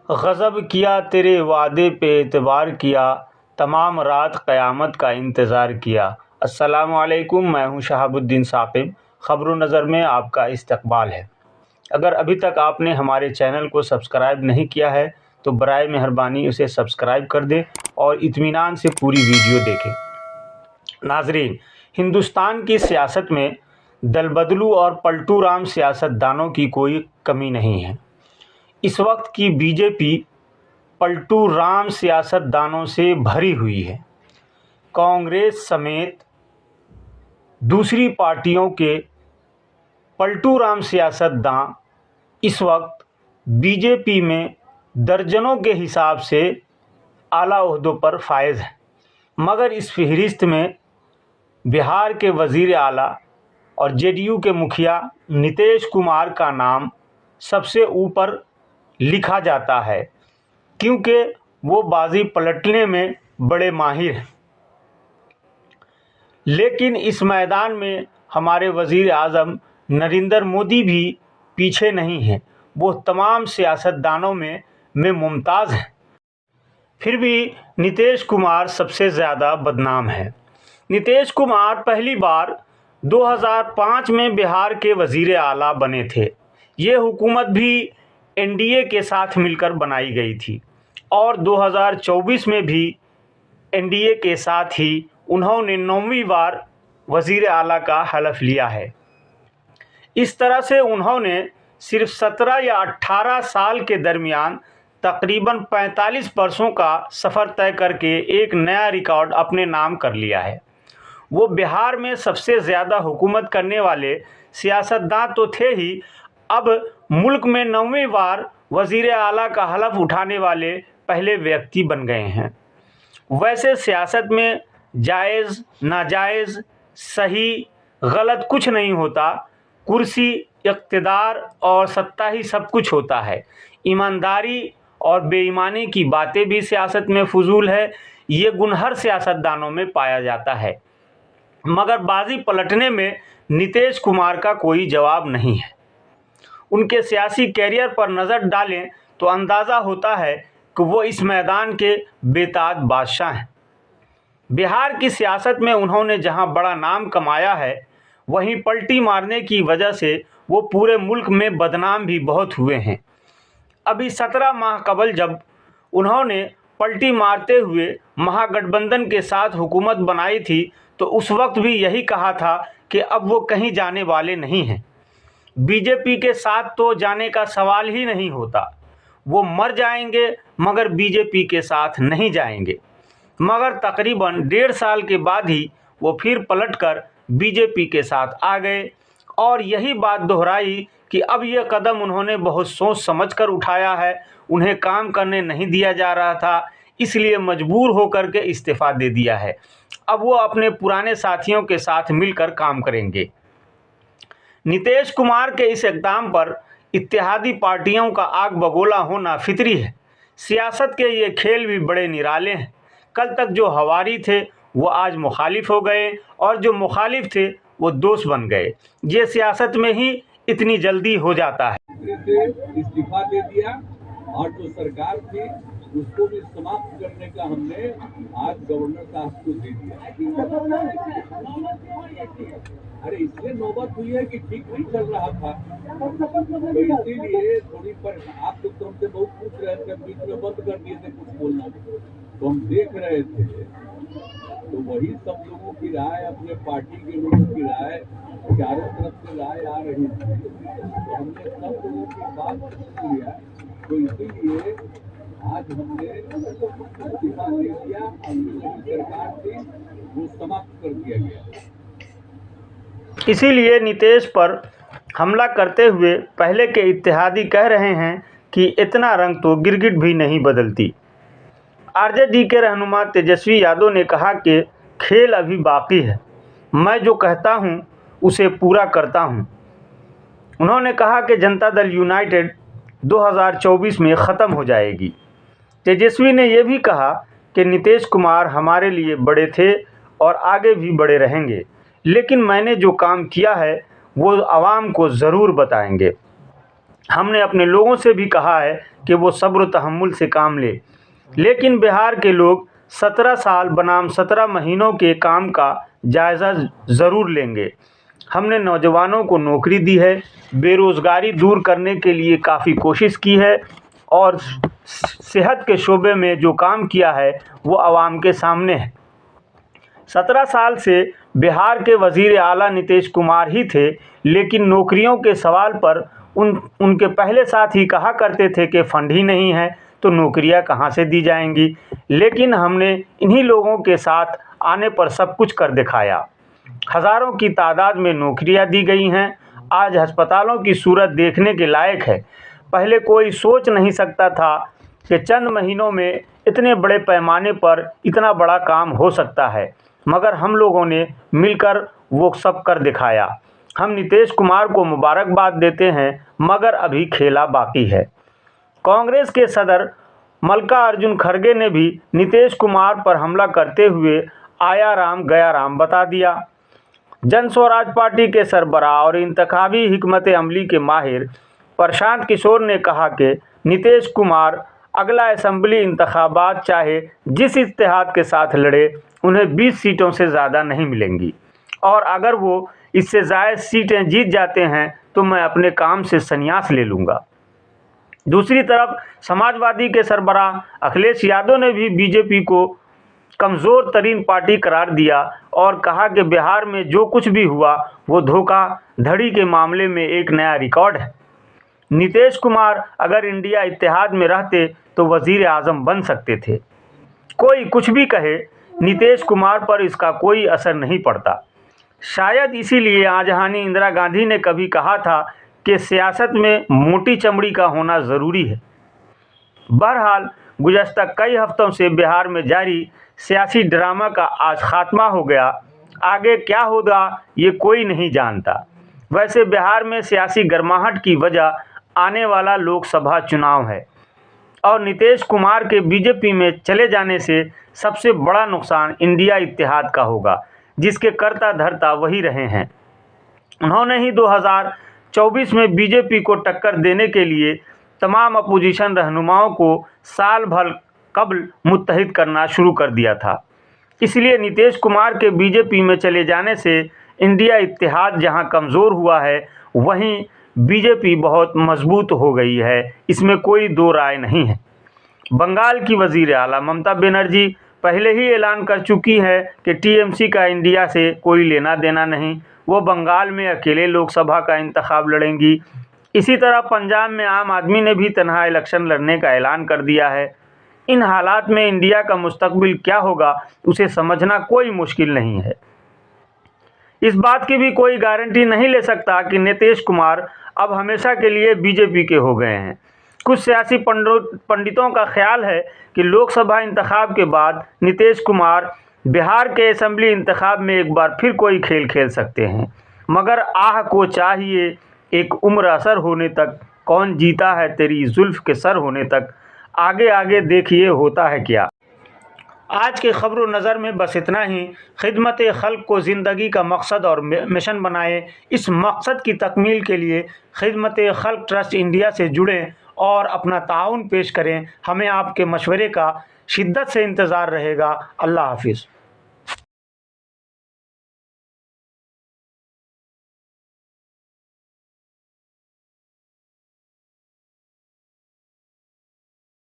गज़ब किया तेरे वादे पे एतबार किया, तमाम रात क़यामत का इंतज़ार किया। अस्सलामु अलैकुम, मैं हूं शहाबुद्दीन साक़िब। ख़बरों नज़र में आपका इस्तक़बाल है। अगर अभी तक आपने हमारे चैनल को सब्सक्राइब नहीं किया है तो बराए मेहरबानी उसे सब्सक्राइब कर दें और इत्मीनान से पूरी वीडियो देखें। नाज़रीन, हिंदुस्तान की सियासत में दलबदलू और पलटू राम सियासतदानों की कोई कमी नहीं है। इस वक्त की बीजेपी पलटू राम सियासतदानों से भरी हुई है। कांग्रेस समेत दूसरी पार्टियों के पलटू राम सियासतदान इस वक्त बीजेपी में दर्जनों के हिसाब से आला ओहदों पर फायज हैं, मगर इस फहरिस्त में बिहार के वज़ीर आला और जेडीयू के मुखिया नीतीश कुमार का नाम सबसे ऊपर लिखा जाता है, क्योंकि वो बाजी पलटने में बड़े माहिर हैं। लेकिन इस मैदान में हमारे वज़ीर आज़म नरेंद्र मोदी भी पीछे नहीं हैं। वो तमाम सियासतदानों में मुमताज़ हैं। फिर भी नीतीश कुमार सबसे ज़्यादा बदनाम है। नीतीश कुमार पहली बार 2005 में बिहार के वज़ीर आला बने थे। ये हुकूमत भी एनडीए के साथ मिलकर बनाई गई थी और 2024 में भी एनडीए के साथ ही उन्होंने 9वीं बार वज़ीर आला का हलफ लिया है। इस तरह से उन्होंने सिर्फ 17 या 18 साल के दरमियान तकरीबन 45 वर्षों का सफ़र तय करके एक नया रिकॉर्ड अपने नाम कर लिया है। वो बिहार में सबसे ज़्यादा हुकूमत करने वाले सियासतदान तो थे ही, अब मुल्क में 9वीं बार वज़ीर आला का हलफ उठाने वाले पहले व्यक्ति बन गए हैं। वैसे सियासत में जायज़ नाजायज़ सही गलत कुछ नहीं होता, कुर्सी इक़्तिदार और सत्ता ही सब कुछ होता है। ईमानदारी और बेईमानी की बातें भी सियासत में फजूल है। ये गुण हर सियासतदानों में पाया जाता है, मगर बाजी पलटने में नीतीश कुमार का कोई जवाब नहीं है। उनके सियासी कैरियर पर नज़र डालें तो अंदाज़ा होता है कि वो इस मैदान के बेताज बादशाह हैं। बिहार की सियासत में उन्होंने जहां बड़ा नाम कमाया है, वहीं पलटी मारने की वजह से वो पूरे मुल्क में बदनाम भी बहुत हुए हैं। अभी 17 माह कबल जब उन्होंने पलटी मारते हुए महागठबंधन के साथ हुकूमत बनाई थी तो उस वक्त भी यही कहा था कि अब वो कहीं जाने वाले नहीं हैं। बीजेपी के साथ तो जाने का सवाल ही नहीं होता। वो मर जाएंगे मगर बीजेपी के साथ नहीं जाएंगे। मगर तकरीबन 1.5 साल के बाद ही वो फिर पलटकर बीजेपी के साथ आ गए और यही बात दोहराई कि अब ये कदम उन्होंने बहुत सोच समझकर उठाया है। उन्हें काम करने नहीं दिया जा रहा था, इसलिए मजबूर होकर के इस्तीफ़ा दे दिया है। अब वो अपने पुराने साथियों के साथ मिलकर काम करेंगे। नीतीश कुमार के इस इक़दाम पर इत्तेहादी पार्टियों का आग बगोला होना फितरी है। सियासत के ये खेल भी बड़े निराले हैं। कल तक जो हवारी थे वो आज मुखालिफ हो गए और जो मुखालिफ थे वो दोस्त बन गए। ये सियासत में ही इतनी जल्दी हो जाता है। इस्तीफा दे दिया और जो सरकार थी उसको भी समाप्त करने का हमने आज गवर्नर साहब को दे दिया। अरे इसलिए नौबत हुई है कि ठीक नहीं चल रहा था, तो इसीलिए थोड़ी पर आप लोग तो हमसे बहुत पूछ रहे थे, बीच में बंद कर दिए थे कुछ बोलना, तो हम देख रहे थे। तो वही सब लोगों की राय, अपने पार्टी के लोगों की राय, चारों तरफ से राय आ रही थी, तो हमने सब लोगों की बात सुन लिया। तो इसीलिए आज हमने इस्तीफा दे दिया और जो सरकार थी वो समाप्त कर दिया गया। इसीलिए नीतीश पर हमला करते हुए पहले के इत्तेहादी कह रहे हैं कि इतना रंग तो गिरगिट भी नहीं बदलती। आरजेडी के रहनुमा तेजस्वी यादव ने कहा कि खेल अभी बाकी है, मैं जो कहता हूं उसे पूरा करता हूं। उन्होंने कहा कि जनता दल यूनाइटेड 2024 में ख़त्म हो जाएगी। तेजस्वी ने यह भी कहा कि नीतीश कुमार हमारे लिए बड़े थे और आगे भी बड़े रहेंगे, लेकिन मैंने जो काम किया है वो आवाम को ज़रूर बताएंगे। हमने अपने लोगों से भी कहा है कि वो सब्र तहम्मुल से काम ले, लेकिन बिहार के लोग 17 साल बनाम 17 महीनों के काम का जायज़ा ज़रूर लेंगे। हमने नौजवानों को नौकरी दी है, बेरोज़गारी दूर करने के लिए काफ़ी कोशिश की है और सेहत के शोबे में जो काम किया है वो आवाम के सामने है। 17 साल से बिहार के वज़ीर आला नीतीश कुमार ही थे, लेकिन नौकरियों के सवाल पर उनके पहले साथी कहा करते थे कि फंड ही नहीं है तो नौकरियां कहां से दी जाएंगी। लेकिन हमने इन्हीं लोगों के साथ आने पर सब कुछ कर दिखाया। हज़ारों की तादाद में नौकरियां दी गई हैं। आज अस्पतालों की सूरत देखने के लायक है। पहले कोई सोच नहीं सकता था कि चंद महीनों में इतने बड़े पैमाने पर इतना बड़ा काम हो सकता है, मगर हम लोगों ने मिलकर वो सब कर दिखाया। हम नीतीश कुमार को मुबारकबाद देते हैं, मगर अभी खेला बाकी है। कांग्रेस के सदर मल्लिकार्जुन खड़गे ने भी नीतीश कुमार पर हमला करते हुए आया राम गया राम बता दिया। जन स्वराज पार्टी के सरबराह और इंतखाबी हिकमत अमली के माहिर प्रशांत किशोर ने कहा कि नीतीश कुमार अगला असेंबली इंतखाबात चाहे जिस इत्तेहाद के साथ लड़े, उन्हें 20 सीटों से ज़्यादा नहीं मिलेंगी और अगर वो इससे ज़ायद सीटें जीत जाते हैं तो मैं अपने काम से संन्यास ले लूँगा। दूसरी तरफ समाजवादी के सरबराह अखिलेश यादव ने भी बीजेपी को कमज़ोर तरीन पार्टी करार दिया और कहा कि बिहार में जो कुछ भी हुआ वो धोखाधड़ी के मामले में एक नया रिकॉर्ड है। नीतीश कुमार अगर इंडिया इत्तेहाद में रहते तो वज़ीर आज़म बन सकते थे। कोई कुछ भी कहे, नीतीश कुमार पर इसका कोई असर नहीं पड़ता। शायद इसीलिए आजहानी इंदिरा गांधी ने कभी कहा था कि सियासत में मोटी चमड़ी का होना ज़रूरी है। बहरहाल गुज़श्ता कई हफ्तों से बिहार में जारी सियासी ड्रामा का आज खात्मा हो गया। आगे क्या होगा ये कोई नहीं जानता। वैसे बिहार में सियासी गर्माहट की वजह आने वाला लोकसभा चुनाव है और नीतीश कुमार के बीजेपी में चले जाने से सबसे बड़ा नुकसान इंडिया इत्तेहाद का होगा, जिसके कर्ता धर्ता वही रहे हैं। उन्होंने ही 2024 में बीजेपी को टक्कर देने के लिए तमाम अपोजिशन रहनुमाओं को साल भर कबल मुत्तहिद करना शुरू कर दिया था। इसलिए नीतीश कुमार के बीजेपी में चले जाने से इंडिया इत्तेहाद जहां कमज़ोर हुआ है, वहीं बीजेपी बहुत मजबूत हो गई है। इसमें कोई दो राय नहीं है। बंगाल की वज़ीर आला ममता बनर्जी पहले ही ऐलान कर चुकी है कि टीएमसी का इंडिया से कोई लेना देना नहीं। वो बंगाल में अकेले लोकसभा का इंतखाब लड़ेंगी। इसी तरह पंजाब में आम आदमी ने भी तनहा इलेक्शन लड़ने का ऐलान कर दिया है। इन हालात में इंडिया का मुस्तकबिल क्या होगा उसे समझना कोई मुश्किल नहीं है। इस बात की भी कोई गारंटी नहीं ले सकता कि नीतीश कुमार अब हमेशा के लिए बीजेपी के हो गए हैं। कुछ सियासी पंडितों का ख्याल है कि लोकसभा इंतखाब के बाद नीतीश कुमार बिहार के असेंबली इंतखाब में एक बार फिर कोई खेल खेल सकते हैं, मगर आह को चाहिए एक उम्र असर होने तक, कौन जीता है तेरी जुल्फ के सर होने तक। आगे आगे देखिए होता है क्या। आज के खबरों नज़र में बस इतना ही। खिदमत खल्क को ज़िंदगी का मकसद और मिशन बनाएं। इस मकसद की तकमील के लिए खिदमत खल्क ट्रस्ट इंडिया से जुड़ें और अपना ताउन पेश करें। हमें आपके मशवरे का शिद्दत से इंतज़ार रहेगा। अल्लाह हाफिज़।